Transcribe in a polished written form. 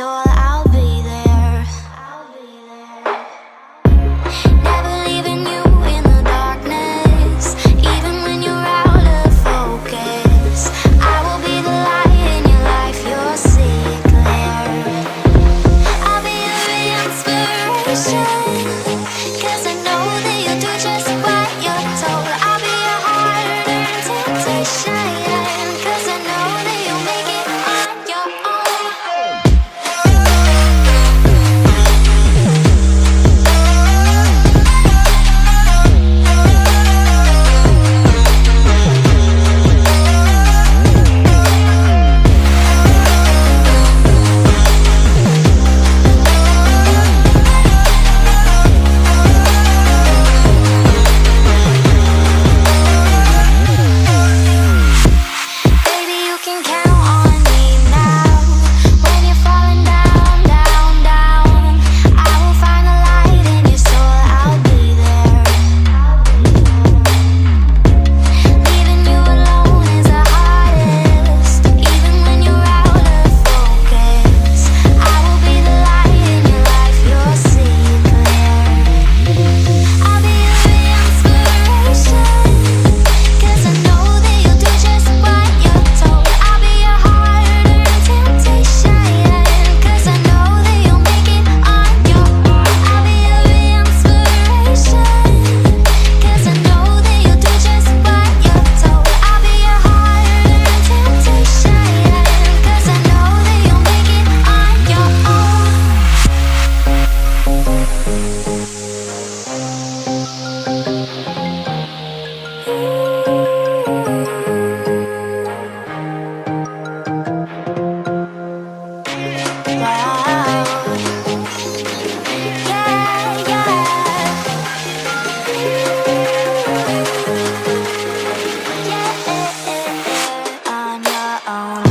so I'll be there. Never leaving you in the darkness, even when you're out of focus. I will be the light in your life, you'll see it clear. I'll be your inspiration, 'cause I know that you'll do just what you're told. I'll be your heart and temptation, 'cause I know that you'll make it on your own. Baby, you can count on me now. When you're falling down, down, down, I will find the light in your soul, I'll be there. Leaving you alone is the hardest, even when you're out of focus. I will be the light in your life, you'll see it clear. I'll be your inspiration, 'cause I know that you'll do just what you're told. I'll be your heart and temptation, 'cause I know that you'll make it on your own. I'll be your inspiration, 'cause I know that you'll do just what you're told. I'll be your heart and temptation, 'cause I know that you'll make it on your own. On your own.